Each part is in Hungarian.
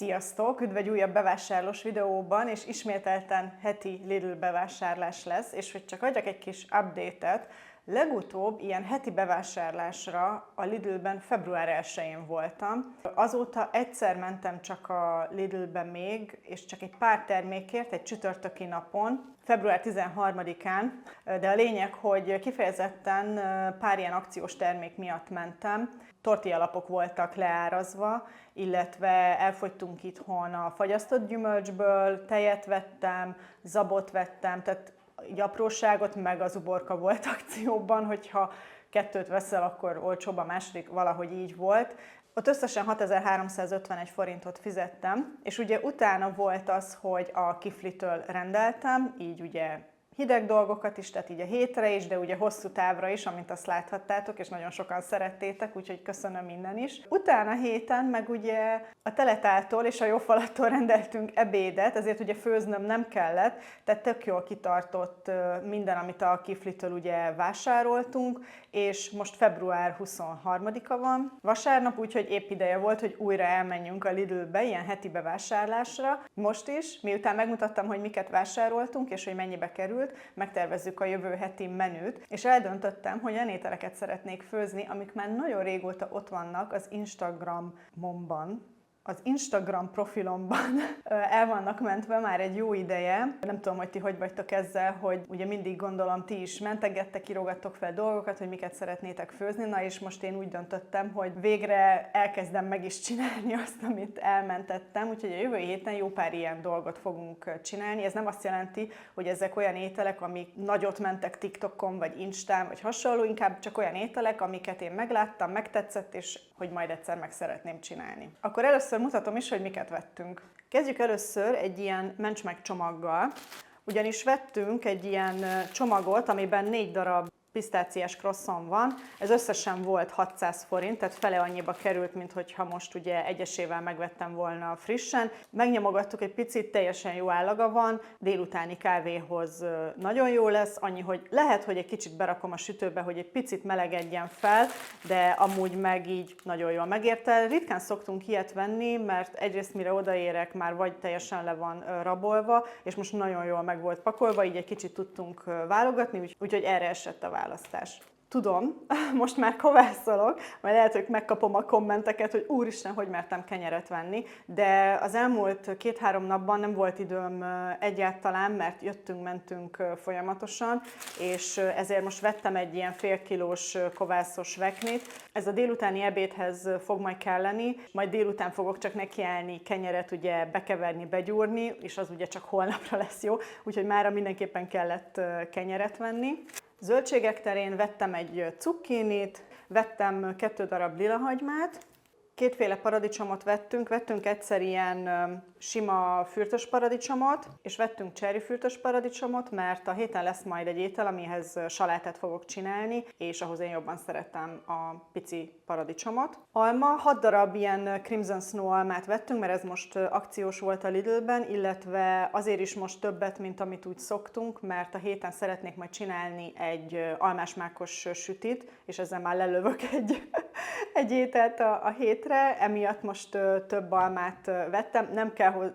Sziasztok! Üdv egy újabb bevásárlós videóban, és ismételten heti Lidl bevásárlás lesz, és hogy csak adjak egy kis update-et, legutóbb ilyen heti bevásárlásra a Lidlben február 1-én voltam. Azóta egyszer mentem csak a Lidlbe még, és csak egy pár termékért, egy csütörtöki napon, február 13-án, de a lényeg, hogy kifejezetten pár ilyen akciós termék miatt mentem. Tortillalapok voltak leárazva, illetve elfogytunk itthon a fagyasztott gyümölcsből, tejet vettem, zabot vettem, tehát így apróságot, meg az uborka volt akcióban, hogyha kettőt veszel, akkor olcsóbb, a második valahogy így volt. Ott összesen 6351 forintot fizettem, és ugye utána volt az, hogy a Kiflitől rendeltem, így ugye hideg dolgokat is, tehát így a hétre is, de ugye hosszú távra is, amint azt láthattátok, és nagyon sokan szerettétek, úgyhogy köszönöm innen is. Utána héten meg ugye a Teletáltól és a Jófalattól rendeltünk ebédet, ezért ugye főznöm nem kellett, tehát tök jól kitartott minden, amit a Kiflitől ugye vásároltunk, és most február 23-a van, vasárnap, úgyhogy épp ideje volt, hogy újra elmenjünk a Lidlbe, ilyen heti bevásárlásra. Most is, miután megmutattam, hogy miket vásároltunk, és hogy mennyibe került, megtervezzük a jövő heti menüt, és eldöntöttem, hogy olyan ételeket szeretnék főzni, amik már nagyon régóta ott vannak az Instagramomban, az Instagram profilomban el vannak mentve már egy jó ideje. Nem tudom, hogy ti hogy vagytok ezzel, hogy ugye mindig gondolom, ti is mentegettek, írogattok fel dolgokat, hogy miket szeretnétek főzni, na és most én úgy döntöttem, hogy végre elkezdem meg is csinálni azt, amit elmentettem, úgyhogy a jövő héten jó pár ilyen dolgot fogunk csinálni. Ez nem azt jelenti, hogy ezek olyan ételek, amik nagyot mentek TikTokon, vagy Instán, vagy hasonló, inkább csak olyan ételek, amiket én megláttam, megtetszett, és hogy majd egyszer meg szeretném csinálni. Akkor először mutatom is, hogy miket vettünk. Kezdjük először egy ilyen mencs meg csomaggal, ugyanis vettünk egy ilyen csomagot, amiben 4 darab pisztáciás croissant van, ez összesen volt 600 forint, tehát fele annyiba került, mint hogyha most ugye egyesével megvettem volna frissen. Megnyomogattuk egy picit, teljesen jó állaga van, délutáni kávéhoz nagyon jó lesz, annyi, hogy lehet, hogy egy kicsit berakom a sütőbe, hogy egy picit melegedjen fel, de amúgy meg így nagyon jól megérte. Ritkán szoktunk ilyet venni, mert egyrészt mire odaérek, már vagy teljesen le van rabolva, és most nagyon jól meg volt pakolva, így egy kicsit tudtunk válogatni, úgyhogy erre esett a választás. Tudom, most már kovászolok, majd lehet, hogy megkapom a kommenteket, hogy úristen, hogy mertem kenyeret venni, de az elmúlt 2-3 napban nem volt időm egyáltalán, mert jöttünk-mentünk folyamatosan, és ezért most vettem egy ilyen félkilós kovászos veknit. Ez a délutáni ebédhez fog majd kelleni, majd délután fogok csak nekiállni kenyeret ugye bekeverni, begyúrni, és az ugye csak holnapra lesz jó, úgyhogy mára mindenképpen kellett kenyeret venni. Zöldségek terén vettem egy cukkinit, vettem 2 darab lilahagymát, 2 paradicsomot vettünk egyszer ilyen sima fürtös paradicsomot, és vettünk cherry fürtös paradicsomot, mert a héten lesz majd egy étel, amihez salátát fogok csinálni, és ahhoz én jobban szeretem a pici paradicsomot. Alma, 6 darab ilyen Crimson Snow almát vettünk, mert ez most akciós volt a Lidlben, illetve azért is most többet, mint amit úgy szoktunk, mert a héten szeretnék majd csinálni egy almásmákos sütit, és ezzel már lelövök egy ételt a hétre, emiatt most több almát vettem,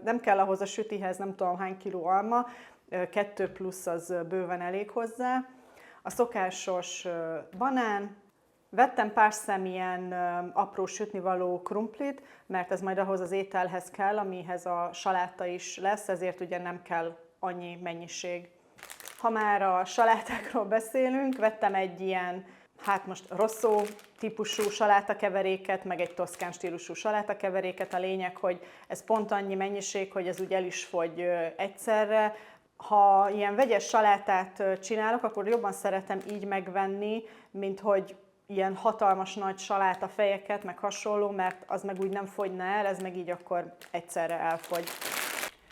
nem kell ahhoz a sütihez nem tudom hány kiló alma, 2 plusz az bőven elég hozzá. A szokásos banán, vettem pár szem ilyen apró sütnivaló krumplit, mert ez majd ahhoz az ételhez kell, amihez a saláta is lesz, ezért ugye nem kell annyi mennyiség. Ha már a salátákról beszélünk, vettem egy ilyen most rosszó típusú salátakeveréket, meg egy toszkán stílusú salátakeveréket. A lényeg, hogy ez pont annyi mennyiség, hogy ez úgy el is fogy egyszerre. Ha ilyen vegyes salátát csinálok, akkor jobban szeretem így megvenni, mint hogy ilyen hatalmas nagy salátafejeket, meg hasonló, mert az meg úgy nem fogyna el, ez meg így akkor egyszerre elfogy.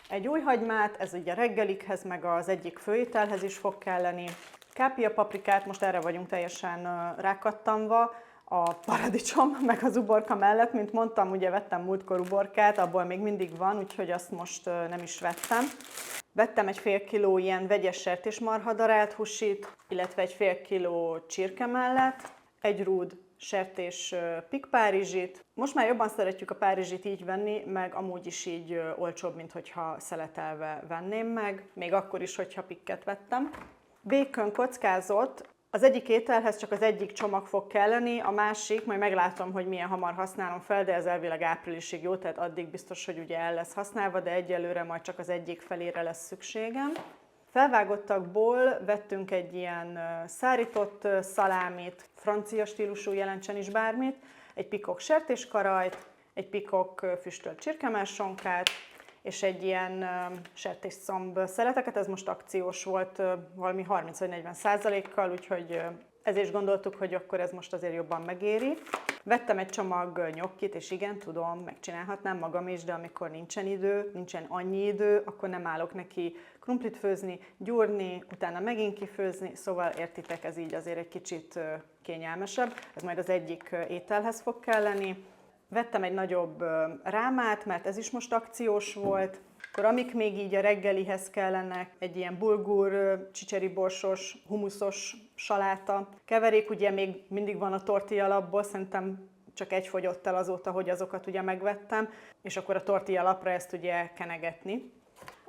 Egy új hagymát, ez ugye a reggelikhez, meg az egyik főételhez is fog kelleni. Kápia paprikát, most erre vagyunk teljesen rákattanva, a paradicsom, meg az uborka mellett, mint mondtam, ugye vettem múltkor uborkát, abból még mindig van, úgyhogy azt most nem is vettem. Vettem egy fél kiló ilyen vegyes sertésmarha darált húsit, illetve egy fél kiló csirke mellett, egy rúd sertés pikpárizsit. Most már jobban szeretjük a párizsit így venni, meg amúgy is így olcsóbb, mint hogyha szeletelve venném meg, még akkor is, hogyha pikket vettem. Bacon kockázott, az egyik ételhez csak az egyik csomag fog kelleni, a másik, majd meglátom, hogy milyen hamar használom fel, de ez elvileg áprilisig jó, tehát addig biztos, hogy ugye el lesz használva, de egyelőre majd csak az egyik felére lesz szükségem. Felvágottakból vettünk egy ilyen szárított szalámit, francia stílusú, jelentsen is bármit, egy pikok sertéskarajt, egy pikok füstölt csirkemelsonkát, és egy ilyen sertésszomb szeleteket, ez most akciós volt valami 30 vagy 40%-kal, úgyhogy ezért is gondoltuk, hogy akkor ez most azért jobban megéri. Vettem egy csomag nyokkit, és igen, tudom, megcsinálhatnám magam is, de amikor nincsen annyi idő, akkor nem állok neki krumplit főzni, gyúrni, utána megint kifőzni, szóval értitek, ez így azért egy kicsit kényelmesebb. Ez majd az egyik ételhez fog kelleni. Vettem egy nagyobb rámát, mert ez is most akciós volt. Akkor amik még így a reggelihez kellenek, egy ilyen bulgur, csicseriborsos, humuszos saláta. Keverék ugye még mindig van a tortilla alapból, szerintem csak egy fogyott el azóta, hogy azokat ugye megvettem, és akkor a tortilla alapra ezt ugye kenegetni.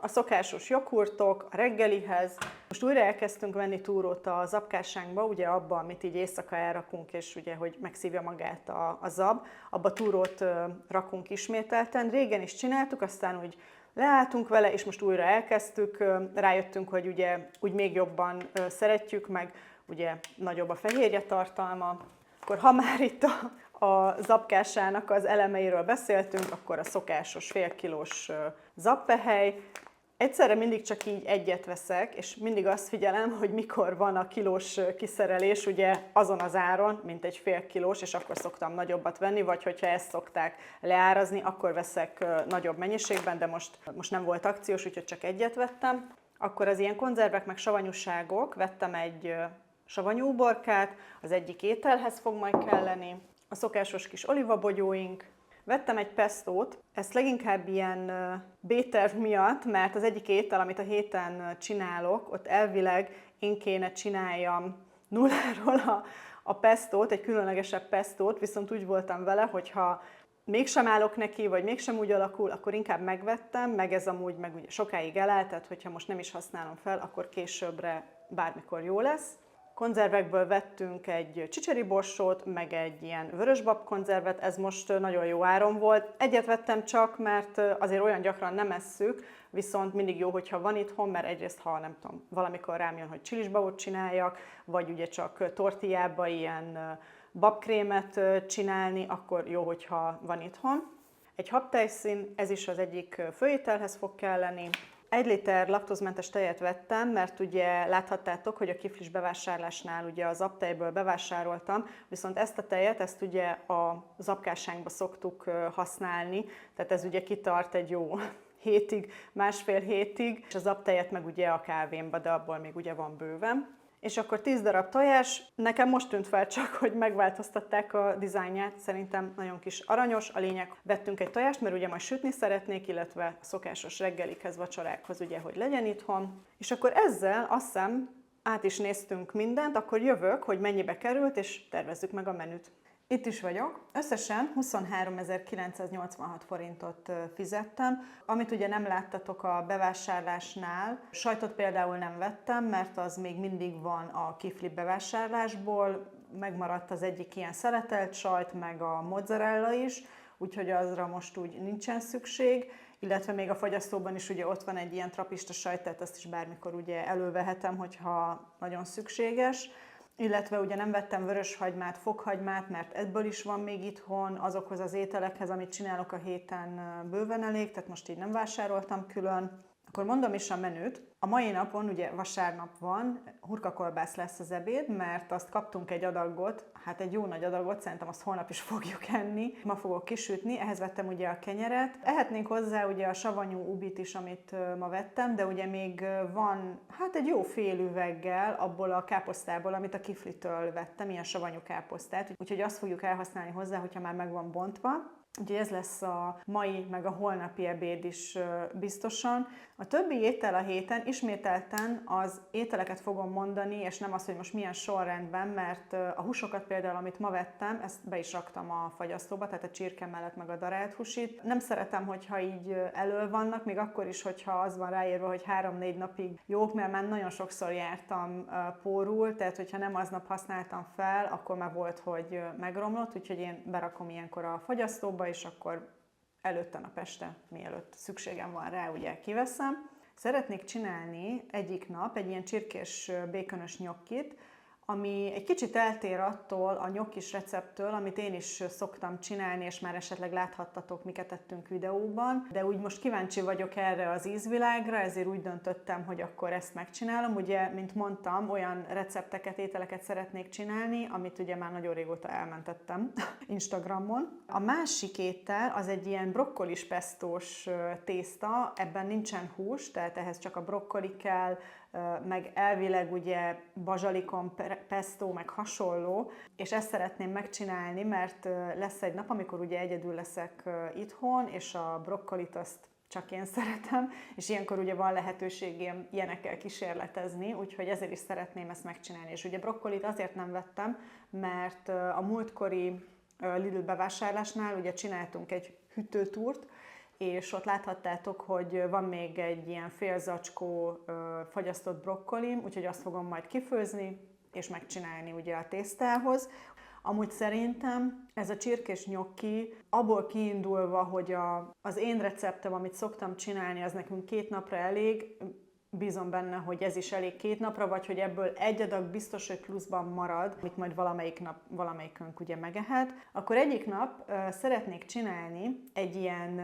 A szokásos joghurtok a reggelihez. Most újra elkezdtünk venni túrót a zabkásánkba, ugye abba, amit így éjszaka elrakunk, és ugye, hogy megszívja magát a zab, abba túrót rakunk ismételten. Régen is csináltuk, aztán úgy leálltunk vele, és most újra elkezdtük, rájöttünk, hogy ugye úgy még jobban szeretjük, meg ugye nagyobb a fehérje tartalma. Akkor ha már itt a zabkásának az elemeiről beszéltünk, akkor a szokásos félkilós zabpehely. Egyszerre mindig csak így egyet veszek, és mindig azt figyelem, hogy mikor van a kilós kiszerelés, ugye azon az áron, mint egy fél kilós, és akkor szoktam nagyobbat venni, vagy hogyha ezt szokták leárazni, akkor veszek nagyobb mennyiségben, de most nem volt akciós, úgyhogy csak egyet vettem. Akkor az ilyen konzervek meg savanyúságok, vettem egy savanyú uborkát, az egyik ételhez fog majd kelleni, a szokásos kis olivabogyóink. Vettem egy pestót, ezt leginkább ilyen B-terv miatt, mert az egyik étel, amit a héten csinálok, ott elvileg én kéne csináljam nulláról a pestót, egy különlegesebb pestót, viszont úgy voltam vele, hogyha mégsem állok neki, vagy mégsem úgy alakul, akkor inkább megvettem, meg ez amúgy meg ugye sokáig elállt, tehát hogyha most nem is használom fel, akkor későbbre bármikor jó lesz. Konzervekből vettünk egy csicseriborsót, meg egy ilyen vörösbab konzervet, ez most nagyon jó áron volt. Egyet vettem csak, mert azért olyan gyakran nem esszük, viszont mindig jó, hogyha van itthon, mert egyrészt, ha nem tudom, valamikor rám jön, hogy csilisbabot csináljak, vagy ugye csak tortillába ilyen babkrémet csinálni, akkor jó, hogyha van itthon. Egy habtejszín, ez is az egyik főételhez fog kelleni. 1 liter laktózmentes tejet vettem, mert ugye láthattátok, hogy a kiflis bevásárlásnál ugye az zabtejből bevásároltam, viszont ezt a tejet, ezt ugye a zabkásánkba szoktuk használni, tehát ez ugye kitart egy jó hétig, másfél hétig, és a zabtejet meg ugye a kávémba, de abból még ugye van bőven. És akkor 10 darab tojás, nekem most tűnt fel csak, hogy megváltoztatták a dizájnját, szerintem nagyon kis aranyos, a lényeg, vettünk egy tojást, mert ugye majd sütni szeretnék, illetve a szokásos reggelikhez, vacsorákhoz ugye, hogy legyen itthon. És akkor ezzel azt hiszem át is néztünk mindent, akkor jövök, hogy mennyibe került, és tervezzük meg a menüt. Itt is vagyok. Összesen 23.986 forintot fizettem, amit ugye nem láttatok a bevásárlásnál. Sajtot például nem vettem, mert az még mindig van a kifli bevásárlásból, megmaradt az egyik ilyen szeletelt sajt, meg a mozzarella is, úgyhogy azra most úgy nincsen szükség, illetve még a fagyasztóban is ugye ott van egy ilyen trapista sajt, tehát ezt is bármikor ugye elővehetem, hogyha nagyon szükséges. Illetve ugye nem vettem vöröshagymát, fokhagymát, mert ebből is van még itthon, azokhoz az ételekhez, amit csinálok a héten bőven elég, tehát most így nem vásároltam külön. Akkor mondom is a menüt. A mai napon, ugye vasárnap van, hurkakolbász lesz az ebéd, mert azt kaptunk egy adagot, hát egy jó nagy adagot, szerintem azt holnap is fogjuk enni. Ma fogok kisütni, ehhez vettem ugye a kenyeret. Ehetnénk hozzá ugye a savanyú ubit is, amit ma vettem, de ugye még van hát egy jó fél üveggel abból a káposztából, amit a kiflitől vettem, ilyen savanyú káposztát. Úgyhogy azt fogjuk elhasználni hozzá, hogyha már meg van bontva. Úgyhogy ez lesz a mai, meg a holnapi ebéd is biztosan. A többi étel a héten ismételten az ételeket fogom mondani, és nem az, hogy most milyen sorrendben, mert a húsokat például, amit ma vettem, ezt be is raktam a fagyasztóba, tehát a csirke mellett meg a darált húsit. Nem szeretem, hogyha így elő vannak, még akkor is, hogyha az van ráírva, hogy 3-4 napig jók, mert már nagyon sokszor jártam pórul, tehát hogyha nem aznap használtam fel, akkor már volt, hogy megromlott, úgyhogy én berakom ilyenkor a fagyasztóba, és akkor előtte nap este, mielőtt szükségem van rá, ugye kiveszem. Szeretnék csinálni egyik nap egy ilyen csirkés békönös nyokkit, ami egy kicsit eltér attól a nyokkis recepttől, amit én is szoktam csinálni, és már esetleg láthattatok, miket tettünk videóban. De úgy most kíváncsi vagyok erre az ízvilágra, ezért úgy döntöttem, hogy akkor ezt megcsinálom. Ugye, mint mondtam, olyan recepteket, ételeket szeretnék csinálni, amit ugye már nagyon régóta elmentettem Instagramon. A másik étel az egy ilyen brokkolis pestós tészta, ebben nincsen hús, tehát ehhez csak a brokkoli kell, meg elvileg ugye bazsalikon, pesto, meg hasonló, és ezt szeretném megcsinálni, mert lesz egy nap, amikor ugye egyedül leszek itthon, és a brokkolit azt csak én szeretem, és ilyenkor ugye van lehetőségem ilyenekkel kísérletezni, úgyhogy ezért is szeretném ezt megcsinálni. És ugye brokkolit azért nem vettem, mert a múltkori Lidl bevásárlásnál ugye csináltunk egy hűtőtúrt, és ott láthattátok, hogy van még egy ilyen fél zacskó fagyasztott brokkolim, úgyhogy azt fogom majd kifőzni, és megcsinálni ugye a tésztához. Amúgy szerintem ez a csirkés nyokki, abból kiindulva, hogy az én receptem, amit szoktam csinálni, az nekünk 2 napra elég, bízom benne, hogy ez is elég 2 napra, vagy hogy ebből egy adag biztos, hogy pluszban marad, amit majd valamelyik nap valamelyikünk ugye megehet. Akkor egyik nap szeretnék csinálni egy ilyen,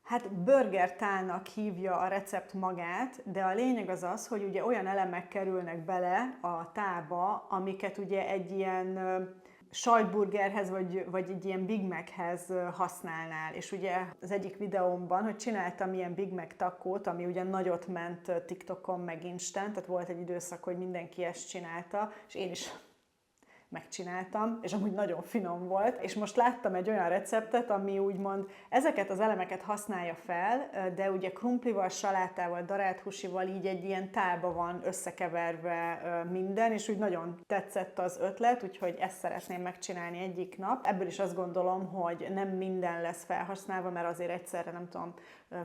hát burgertálnak hívja a recept magát, de a lényeg az, hogy ugye olyan elemek kerülnek bele a tálba, amiket ugye egy ilyen sajtburgerhez, vagy egy ilyen Big Machez használnál. És ugye az egyik videómban, hogy csináltam ilyen Big Mac takót, ami ugye nagyot ment TikTokon, meg Instán, tehát volt egy időszak, hogy mindenki ezt csinálta, és én is megcsináltam, és amúgy nagyon finom volt. És most láttam egy olyan receptet, ami úgymond ezeket az elemeket használja fel, de ugye krumplival, salátával, darált húsival így egy ilyen tálba van összekeverve minden, és úgy nagyon tetszett az ötlet, úgyhogy ezt szeretném megcsinálni egyik nap. Ebből is azt gondolom, hogy nem minden lesz felhasználva, mert azért egyszerre, nem tudom,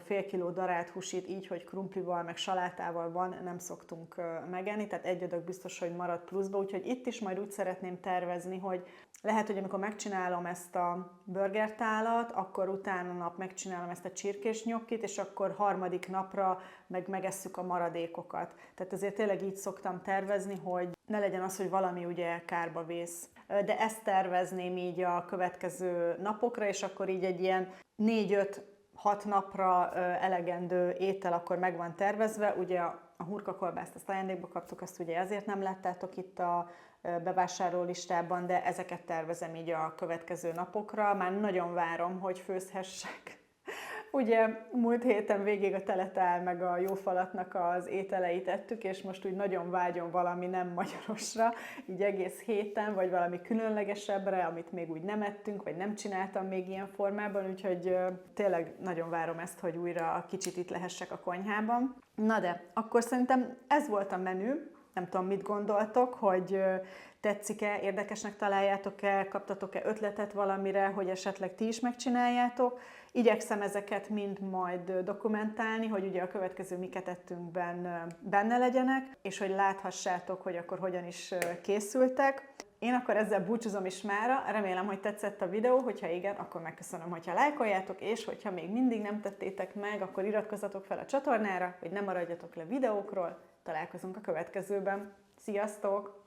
fél kiló darált húsit így, hogy krumplival, meg salátával van, nem szoktunk megenni, tehát egy adag biztos, hogy marad pluszba, úgyhogy itt is majd úgy szeretném tervezni, hogy lehet, hogy amikor megcsinálom ezt a burgertálat, akkor utána nap megcsinálom ezt a csirkés nyokkit, és akkor harmadik napra megesszük a maradékokat. Tehát azért tényleg így szoktam tervezni, hogy ne legyen az, hogy valami ugye kárba vész. De ezt tervezném így a következő napokra, és akkor így egy ilyen 4-5-6 napra elegendő étel akkor meg van tervezve. Ugye a hurkakolbászt azt ajándékba kaptuk, azt ugye ezért nem láttátok itt a bevásárló listában, de ezeket tervezem így a következő napokra. Már nagyon várom, hogy főzhessek. Ugye múlt héten végig a teletál meg a jófalatnak az ételeit ettük, és most úgy nagyon vágyom valami nem magyarosra, így egész héten, vagy valami különlegesebbre, amit még úgy nem ettünk, vagy nem csináltam még ilyen formában, úgyhogy tényleg nagyon várom ezt, hogy újra kicsit itt lehessek a konyhában. Na de, akkor szerintem ez volt a menü. Nem tudom, mit gondoltok, hogy tetszik-e, érdekesnek találjátok-e, kaptatok-e ötletet valamire, hogy esetleg ti is megcsináljátok. Igyekszem ezeket mind majd dokumentálni, hogy ugye a következő miket ettünkben benne legyenek, és hogy láthassátok, hogy akkor hogyan is készültek. Én akkor ezzel búcsúzom is mára, remélem, hogy tetszett a videó, hogyha igen, akkor megköszönöm, hogyha lájkoljátok, és hogyha még mindig nem tettétek meg, akkor iratkozzatok fel a csatornára, hogy ne maradjatok le videókról. Találkozunk a következőben. Sziasztok!